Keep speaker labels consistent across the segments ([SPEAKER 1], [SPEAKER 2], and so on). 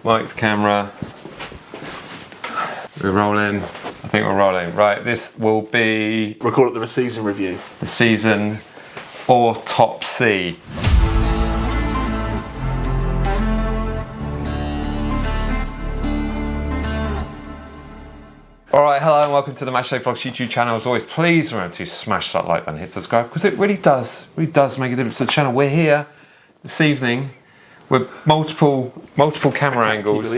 [SPEAKER 1] Mic, camera. We're rolling. I think we're rolling. Right, this will be...
[SPEAKER 2] We'll call it the season review.
[SPEAKER 1] The season Autopsy. Alright, hello and welcome to the MatchDayVlogs YouTube channel. As always, please remember to smash that like button, hit subscribe, because it really does make a difference to the channel. We're here this evening with multiple camera angles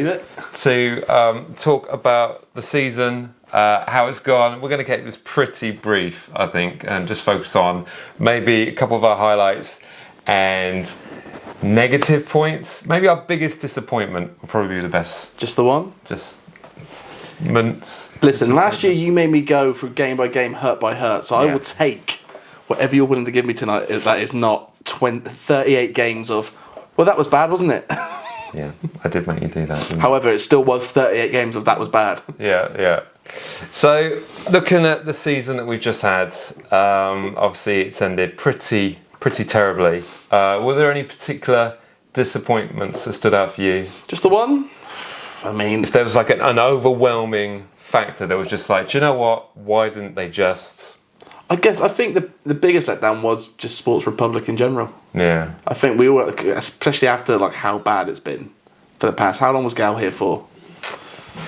[SPEAKER 1] to talk about the season, how it's gone. We're going to keep this pretty brief, I think, and just focus on maybe a couple of our highlights and negative points. Maybe our biggest disappointment will probably be the best.
[SPEAKER 2] Just the one?
[SPEAKER 1] Just months.
[SPEAKER 2] Listen, last year you made me go through game by game, hurt by hurt, so I will take whatever you're willing to give me tonight. That is not 38 games of, well, that was bad, wasn't it?
[SPEAKER 1] Yeah, I did make you do that, didn't
[SPEAKER 2] However, it still was 38 games of that was bad.
[SPEAKER 1] Yeah. So, looking at the season that we've just had, obviously it's ended pretty terribly. Were there any particular disappointments that stood out for you?
[SPEAKER 2] Just the one? I mean...
[SPEAKER 1] If there was like an overwhelming factor that was just like, do you know what? Why didn't they just...
[SPEAKER 2] I think the biggest letdown was just Sports Republic in general.
[SPEAKER 1] Yeah.
[SPEAKER 2] I think we were, especially after like how bad it's been for the past... How long was Gal here for?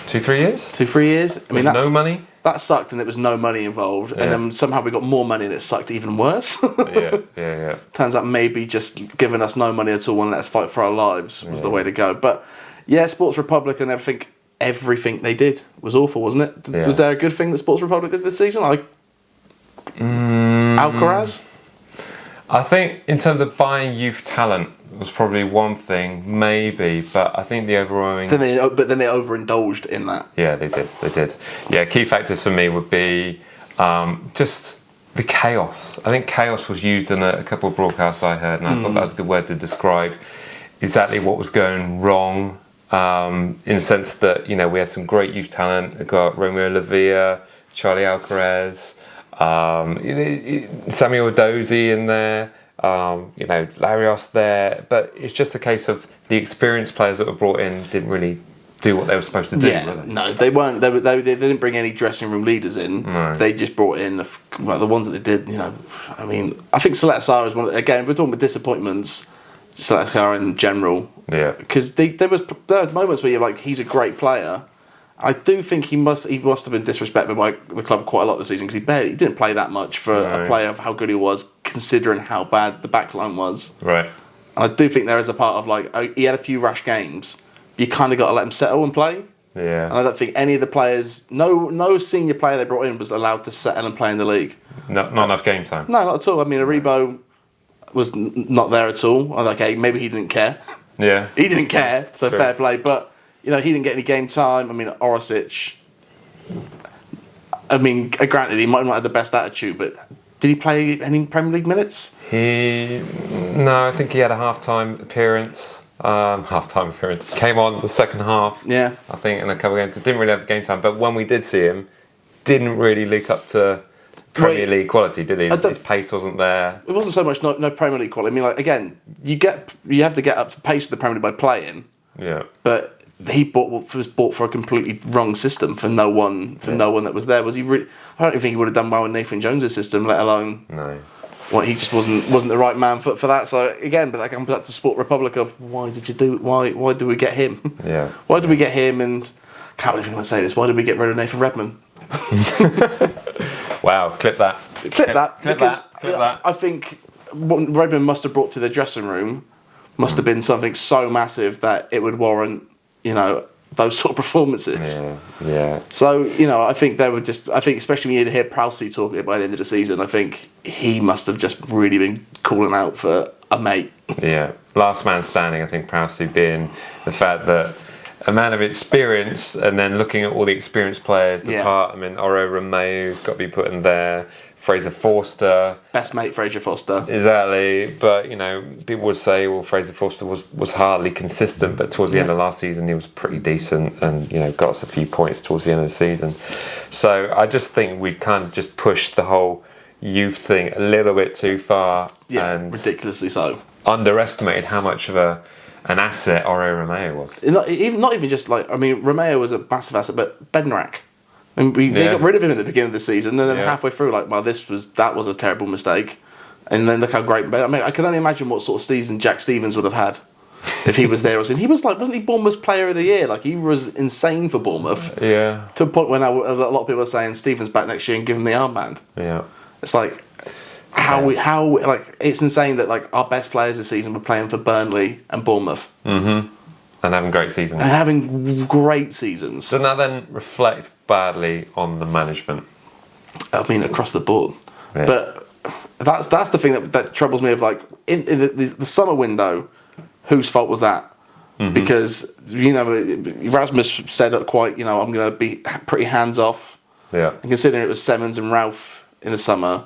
[SPEAKER 1] 2-3 years?
[SPEAKER 2] 2-3 years? I mean,
[SPEAKER 1] that's no money?
[SPEAKER 2] That sucked, and there was no money involved. Yeah. And then somehow we got more money and it sucked even worse.
[SPEAKER 1] Yeah.
[SPEAKER 2] Turns out maybe just giving us no money at all and let us fight for our lives was the way to go. But yeah, Sports Republic and everything they did was awful, wasn't it? Yeah. Was there a good thing that Sports Republic did this season? Like Alcaraz?
[SPEAKER 1] I think in terms of buying youth talent was probably one thing, maybe, but I think the overwhelming...
[SPEAKER 2] But then they overindulged in that.
[SPEAKER 1] Yeah, they did. Yeah, key factors for me would be just the chaos. I think chaos was used in a couple of broadcasts I heard, and I thought that was a good word to describe exactly what was going wrong, in the sense that, you know, we had some great youth talent. We got Romeo Lavia, Charlie Alcaraz, Samuel Dozy in there, Larios there, but it's just a case of the experienced players that were brought in didn't really do what they were supposed to do.
[SPEAKER 2] Yeah, no, they weren't. They didn't bring any dressing room leaders in. No. They just brought in the ones that they did. You know, I mean, I think Select-Sar is one. Again, if we're talking about disappointments, Select-Sar in general. Yeah, because there were moments where you're like, he's a great player. I do think he must have been disrespected by the club quite a lot this season because he didn't play that much for a player of how good he was, considering how bad the backline was. Right. And I do think there is a part of like he had a few rash games. You kind of got to let him settle and play. Yeah. And I don't think any of the players, no senior player they brought in was allowed to settle and play in the league.
[SPEAKER 1] Not enough game time.
[SPEAKER 2] No, not at all. I mean, Aribo was not there at all. Okay, maybe he didn't care. Yeah. He didn't care, so fair play. But, you know, he didn't get any game time. I mean, Orosic, granted, he might not have the best attitude, but did he play any Premier League minutes?
[SPEAKER 1] No, I think he had a half-time appearance. Came on the second half. Yeah. I think in a couple of games. Didn't really have the game time, but when we did see him, didn't really leak up to Premier League quality, did he? His pace wasn't there.
[SPEAKER 2] It wasn't so much no Premier League quality. I mean, like, again, you have to get up to pace with the Premier League by playing. Yeah. But he was bought for a completely wrong system for no one that was there. Was he? I don't even think he would have done well in Nathan Jones' system, let alone. No. Well, he just wasn't the right man for that. So again, but that comes back to Sport Republic of why did we get him? Yeah. Why did we get him? And I can't believe I'm going to say this. Why did we get rid of Nathan Redmond?
[SPEAKER 1] Wow, clip that.
[SPEAKER 2] Clip that. I think what Redmond must have brought to the dressing room must have been something so massive that it would warrant, you know, those sort of performances. Yeah. So, you know, I think especially when you hear Prowsey talking by the end of the season, I think he must have just really been calling out for a mate. Yeah.
[SPEAKER 1] Last man standing, I think Prowsey being the fact that a man of experience, and then looking at all the experienced players, Oro Romeo's got to be put in there, Fraser Forster.
[SPEAKER 2] Best mate, Fraser Forster.
[SPEAKER 1] Exactly, but, you know, people would say, well, Fraser Forster was hardly consistent, but towards the end of last season, he was pretty decent and, you know, got us a few points towards the end of the season. So I just think we kind of just pushed the whole youth thing a little bit too far.
[SPEAKER 2] Yeah, and ridiculously so.
[SPEAKER 1] Underestimated how much of a an asset Ore Romeo was.
[SPEAKER 2] Not even just like, I mean, Romeo was a massive asset, but Bednarak. And they got rid of him at the beginning of the season, and then halfway through, like, well, that was a terrible mistake. And then look how great. I mean, I can only imagine what sort of season Jack Stevens would have had if he was there. He was like, wasn't he Bournemouth's Player of the Year? Like, he was insane for Bournemouth.
[SPEAKER 1] Yeah.
[SPEAKER 2] To a point when a lot of people are saying Stevens back next year and give him the armband.
[SPEAKER 1] Yeah.
[SPEAKER 2] It's like it's insane that like our best players this season were playing for Burnley and Bournemouth.
[SPEAKER 1] Mm-hmm. And having great seasons.
[SPEAKER 2] And having great seasons.
[SPEAKER 1] Doesn't that then reflect badly on the management?
[SPEAKER 2] I mean, across the board.
[SPEAKER 1] Yeah.
[SPEAKER 2] But that's the thing that troubles me of like in the summer window, whose fault was that? Mm-hmm. Because Rasmus said that quite, I'm going to be pretty hands off.
[SPEAKER 1] Yeah.
[SPEAKER 2] And considering it was Semmens and Ralph in the summer,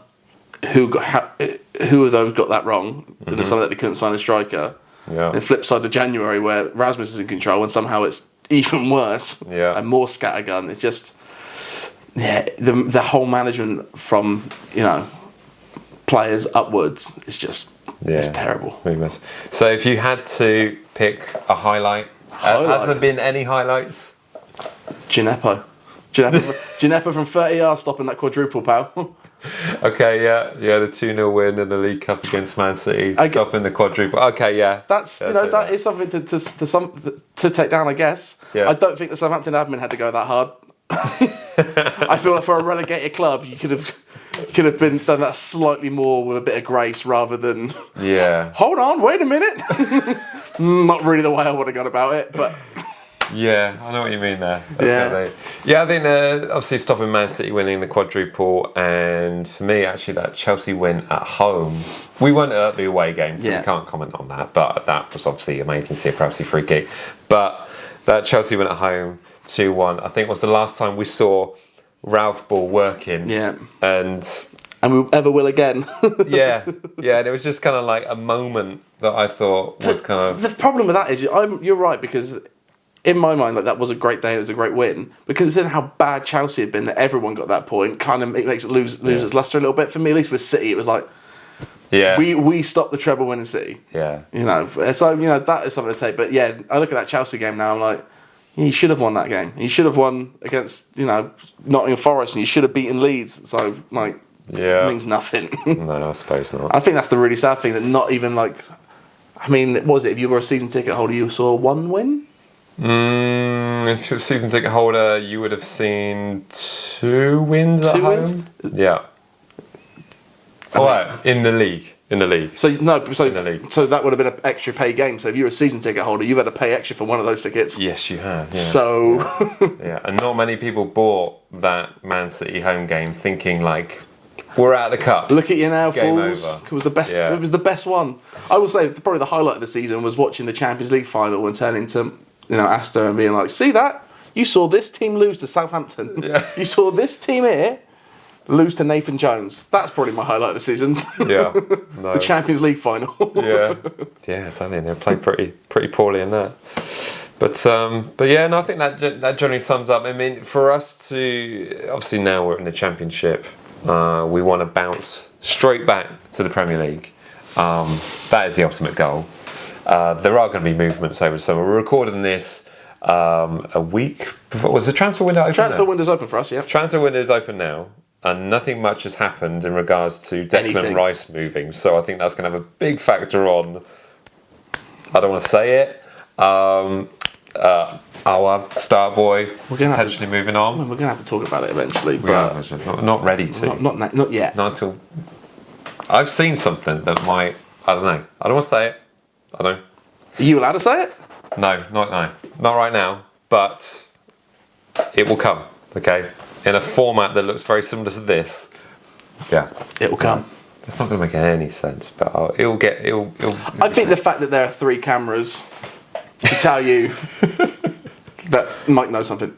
[SPEAKER 2] who of those got that wrong in the summer that they couldn't sign a striker?
[SPEAKER 1] Yeah.
[SPEAKER 2] And flip side to January where Rasmus is in control and somehow it's even worse and more scattergun. It's just the whole management from players upwards is just it's terrible.
[SPEAKER 1] So if you had to pick a highlight, has there been any highlights?
[SPEAKER 2] Gineppo from 30 yards stopping that quadruple, pal.
[SPEAKER 1] Okay, yeah, the 2-0 win in the League Cup against Man City, stopping the quadruple. Okay, yeah,
[SPEAKER 2] that's that is something to take down, I guess. Yeah. I don't think the Southampton admin had to go that hard. I feel like for a relegated club, you could have done that slightly more with a bit of grace rather than.
[SPEAKER 1] Yeah.
[SPEAKER 2] Hold on, wait a minute. Not really the way I would have gone about it, but.
[SPEAKER 1] Yeah, I know what you mean there. Yeah, I think obviously stopping Man City winning the quadruple, and for me actually that Chelsea win at home. We weren't at the away game, so we can't comment on that, but that was obviously amazing to see a Chelsea free kick. But that Chelsea win at home 2-1, I think was the last time we saw Ralph ball working. Yeah. And
[SPEAKER 2] we ever will again.
[SPEAKER 1] yeah, and it was just kind of like a moment that I thought was kind of.
[SPEAKER 2] The problem with that is you're right, because in my mind, like, that was a great day. It was a great win, because considering how bad Chelsea had been, that everyone got that point. Kind of makes it lose its luster a little bit. For me, at least with City, it was like, we stopped the treble winning City.
[SPEAKER 1] Yeah,
[SPEAKER 2] so that is something to take. But yeah, I look at that Chelsea game now. I'm like, you should have won that game. You should have won against Nottingham Forest, and you should have beaten Leeds. So like, it means nothing.
[SPEAKER 1] No, I suppose not.
[SPEAKER 2] I think that's the really sad thing, that not even like, I mean, what was it? If you were a season ticket holder, you saw one win.
[SPEAKER 1] If you're a season ticket holder, you would have seen 2 wins at home. Yeah. In the league.
[SPEAKER 2] So that would have been an extra pay game. So if you're a season ticket holder, you've had to pay extra for one of those tickets.
[SPEAKER 1] Yes, you have. Yeah.
[SPEAKER 2] So
[SPEAKER 1] and not many people bought that Man City home game thinking like, we're out of the cup.
[SPEAKER 2] Look at you now,
[SPEAKER 1] Game
[SPEAKER 2] fools.
[SPEAKER 1] over.
[SPEAKER 2] It was the best. It was the best one. I will say probably the highlight of the season was watching the Champions League final and turning to Astor and being like, see that? You saw this team lose to Southampton. Yeah. You saw this team here lose to Nathan Jones. That's probably my highlight of the season. Yeah. No. The Champions League final.
[SPEAKER 1] Yeah, exactly. They played pretty poorly in that. But yeah, no, I think that generally sums up. I mean, for us to, obviously now we're in the Championship, we want to bounce straight back to the Premier League. That is the ultimate goal. There are going to be movements over the summer. We're recording this a week before. Was the transfer window open?
[SPEAKER 2] Transfer window's open for us, yeah.
[SPEAKER 1] Transfer window is open now, and nothing much has happened in regards to Declan Rice moving. So I think that's going to have a big factor on. I don't want to say it. Our star boy potentially moving on.
[SPEAKER 2] We're going to have to talk about it eventually.
[SPEAKER 1] Not ready to.
[SPEAKER 2] Not yet.
[SPEAKER 1] Not until. I've seen something that might. I don't know. I don't want to say it. I don't.
[SPEAKER 2] Are you allowed to say it?
[SPEAKER 1] No, not right now. But it will come. Okay, in a format that looks very similar to this. Yeah,
[SPEAKER 2] it will come.
[SPEAKER 1] It's not going to make any sense, but it'll.
[SPEAKER 2] I think the fact that there are 3 cameras to tell you that Mike knows something,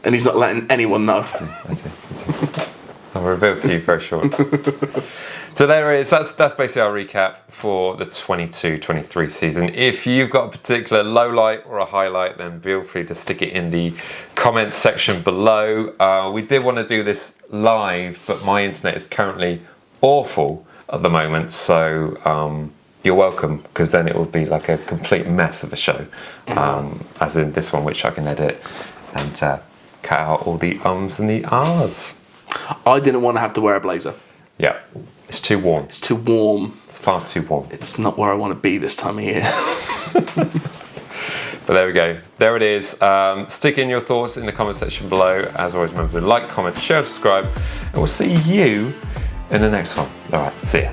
[SPEAKER 2] and he's not letting anyone know.
[SPEAKER 1] I do. I'll reveal to you very shortly. So there it is. That's basically our recap for the 22-23 season. If you've got a particular low light or a highlight, then feel free to stick it in the comments section below. We did want to do this live, but my internet is currently awful at the moment. So you're welcome, because then it will be like a complete mess of a show, as in this one, which I can edit and cut out all the ums and the ahs.
[SPEAKER 2] I didn't want to have to wear a blazer.
[SPEAKER 1] Yeah, it's too warm.
[SPEAKER 2] It's too warm.
[SPEAKER 1] It's far too warm.
[SPEAKER 2] It's not where I want to be this time of year.
[SPEAKER 1] But there we go. There it is. Stick in your thoughts in the comment section below. As always, remember to like, comment, share, subscribe, and we'll see you in the next one. All right, see ya.